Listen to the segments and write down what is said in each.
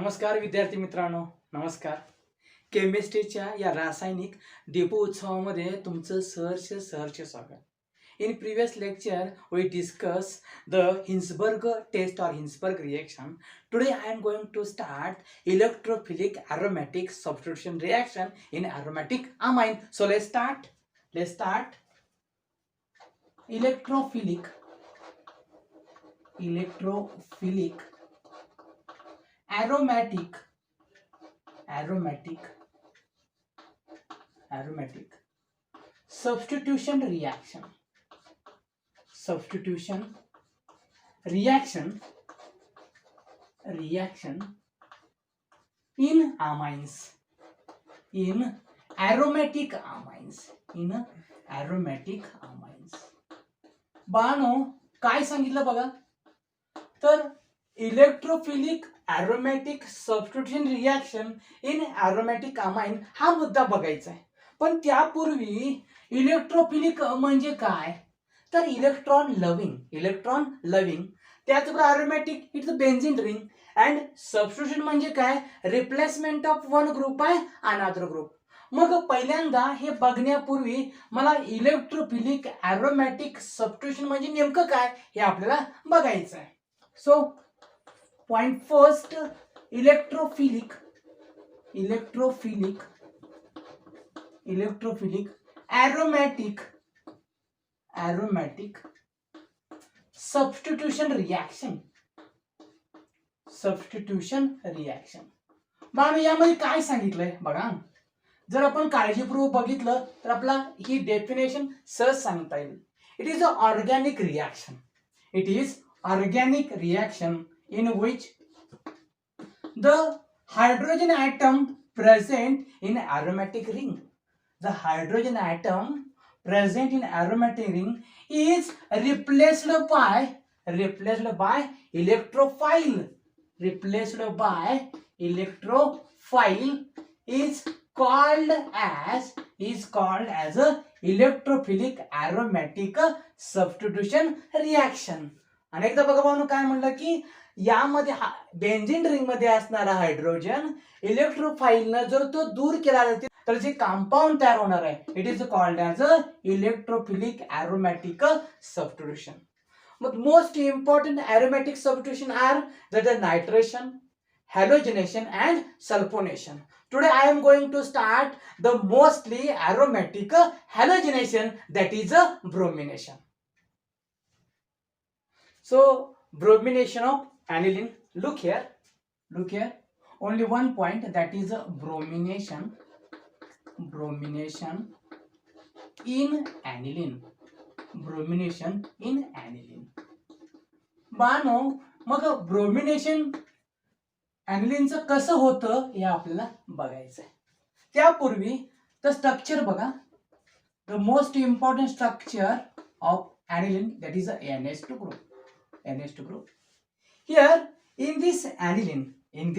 नमस्कार विद्यार्थी मित्रांनो, नमस्कार. केमिस्ट्रीच्या या रासायनिक दीपोत्सवामध्ये तुमचं सहर्ष स्वागत. In previous lecture, we discussed the Hinsberg test or Hinsberg reaction. Today, I am going to start electrophilic aromatic substitution reaction in aromatic amine. So let's start. Electrophilic aromatic substitution reaction in amines, in aromatic amines. Bano काय सांगितलं बघा, तर electrophilic aromatic substitution reaction in aromatic amine हा मुद्दा बघायचा आहे. पण त्यापूर्वी इलेक्ट्रोफिलिक म्हणजे काय, तर इलेक्ट्रॉन लविंग त्याचबरोबर aromatic it's benzene ring and substitution म्हणजे काय, replacement of one group by another group. मग पहिल्यांदा हे बघण्यापूर्वी मला इलेक्ट्रोफिलिक अरोमॅटिक सबस्टिट्यूशन म्हणजे नेमकं काय हे आपल्याला बघायचं आहे. So point first, electrophilic aromatic substitution reaction. बाबा यामध्ये काय सांगितलंय बघा, जर आपण काळजीपूर्वक बघितलं तर आपला ही डेफिनेशन सहज सांगता येईल. It is a organic reaction in which the hydrogen atom present in aromatic ring, is replaced by electrophile is called as a electrophilic aromatic substitution reaction. अनेकदा बघा भाऊ काय म्हणलं की यामध्ये बेन्झीन रिंग मध्ये असणारा हायड्रोजन इलेक्ट्रोफाइलनं जर तो दूर केला जाते तर जे कंपाऊंड तयार होणार आहे, it is called as a electrophilic aromatic substitution. मग most important aromatic substitution are the nitration, halogenation and sulphonation. Today I am going to start the mostly aromatic halogenation, that is bromination. So bromination of aniline, look here, only one point, that is bromination in aniline. बानो मग bromination ॲनिलिनचं कसं होतं हे आपल्याला बघायचं आहे. त्यापूर्वी द स्ट्रक्चर बघा, the most important structure of aniline, that is a NH2 group. Here in this aniline, it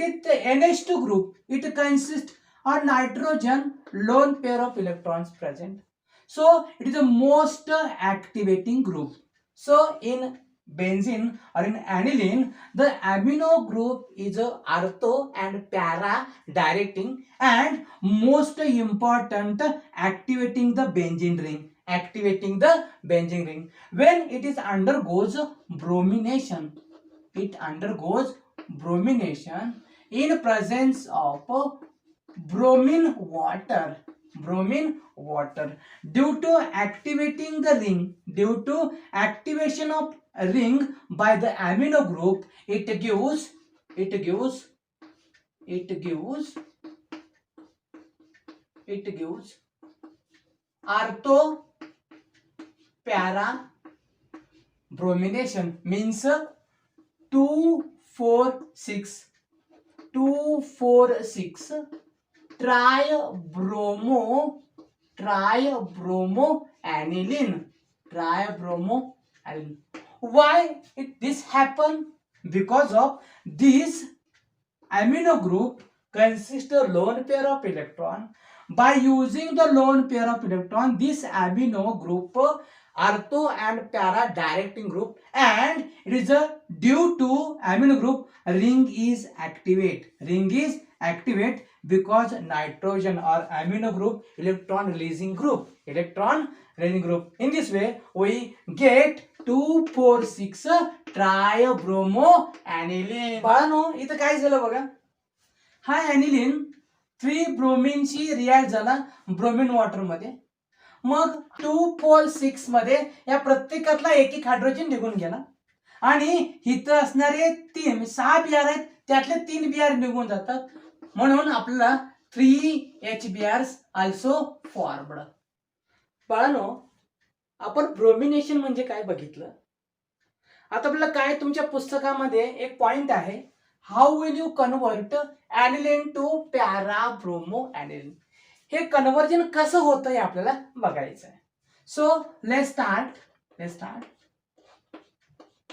is the NH2 group. It consists of nitrogen lone pair of electrons present. So it is the most activating group. So in benzene or in aniline, the amino group is ortho and para directing and most important activating the benzene ring. When it is undergoes bromination, in presence of bromine water. Due to activation of ring by the amino group, it gives ortho para bromination, means 2,4,6 tribromoaniline. Why this happen? Because of this amino group consists of lone pair of electron. By using the lone pair of electron, this amino group ortho and para directing group, and it is a due to amino group ring is activate. Ring is activate because nitrogen or amino group electron releasing group. Electron releasing group. In this way, we get 2,4,6 tribromोaniline. बाळांनो इथं काय झालं बघा, हा ॲनिलीन 3 ब्रोमीनशी react झाला bromine water मध्ये, मग 2,4,6 मध्ये या प्रत्येकातला एक एक हायड्रोजन निघून गेला आणि इथं असणारे 6 बिआर आहेत त्यातले 3 बिआर निघून जातात, म्हणून आपल्याला 3 HBr आल्सो फॉर्मड. बाळांनो आपण ब्रोमिनेशन म्हणजे काय बघितलं. आता आपल्याला काय तुमच्या पुस्तकामध्ये एक पॉइंट आहे, how will you convert aniline to parabromoaniline. हे कन्वर्जन कसं होतं हे आपल्याला बघायचं आहे. So let's start.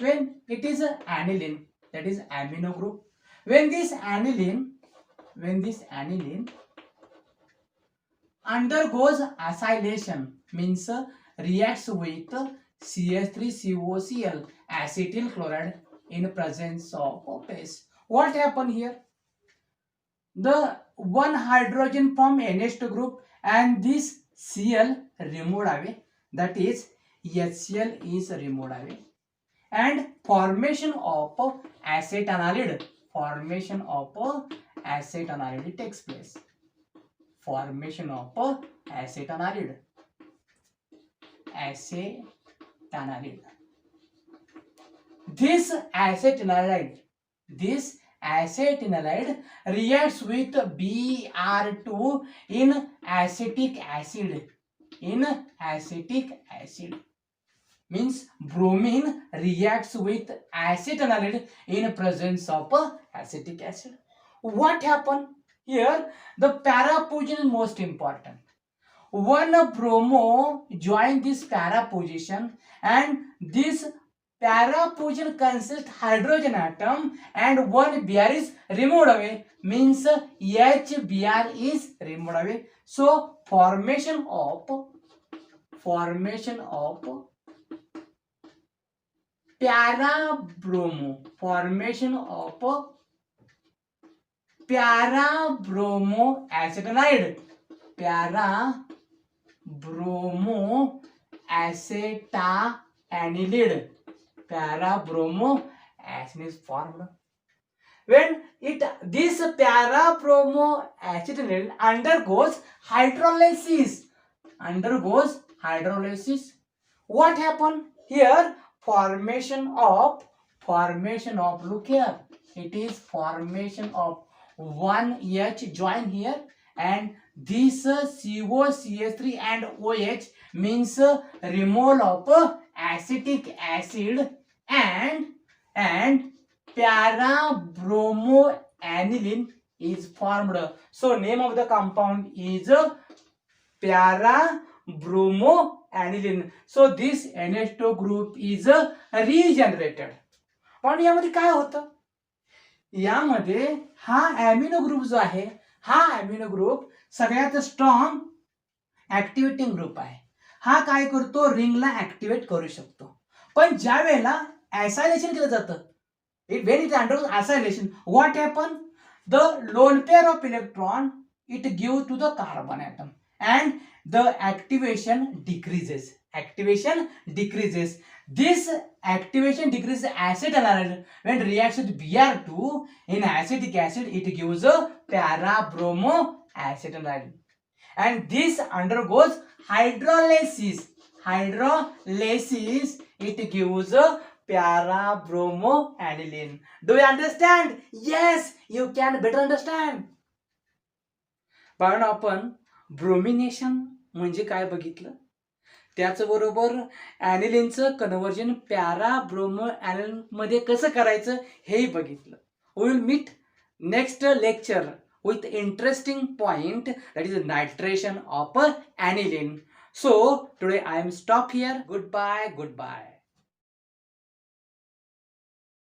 When it is aniline, that is amino group, when this aniline undergoes acylation, means reacts with CH3COCl acetyl chloride in presence of base, what happen here? The one hydrogen from NH2 group and this Cl removed away, that is HCl is removed away, and formation of acetanilide takes place. Formation of acetanilide. This acetanilide reacts with Br2 in acetic acid. Means bromine reacts with acetanilide in presence of acetic acid. What happened here? The para position is most important. One bromo join this para position, and this para position consists hydrogen atom and one Br is removed away, means HBr is removed away. So formation of parabromoacetanide. Parabromoacetanide is formed. When this parabromoacetanide undergoes hydrolysis, what happen here? Formation of look here, it is formation of one H join here, and this COCH3 and OH means removal of acetic acid, and parabromoaniline is formed. So name of the compound is parabromoaniline. So this NH2 group is regenerated. पण यामध्ये काय होतं, यामध्ये हा amino group जो आहे, हा amino group सगळ्यात स्ट्रॉंग ऍक्टिव्हेटिंग ग्रुप आहे. हा काय करतो, रिंगला ऍक्टिव्हेट करू शकतो. पण ज्या वेळेला ऍसायलेशन केलं जातं, when it undergoes acylation, what happen? The lone pair of electron it gives to the carbon atom, and the activation decreases. This activation decreases acetanilide. When reacts with Br2 in acetic acid, it gives a parabromoacetanide, and this undergoes hydrolysis. It gives a parabromoaniline. Do you understand? Yes, you can better understand. पण आपण bromination म्हणजे काय बघितलं, त्याचबरोबर ॲनिलीनचं conversion पॅराब्रोमोॲनिलीन मध्ये कसं करायचं हेही बघितलं. We will meet next lecture with interesting point, that is nitration of aniline. So today I am stop here. Goodbye.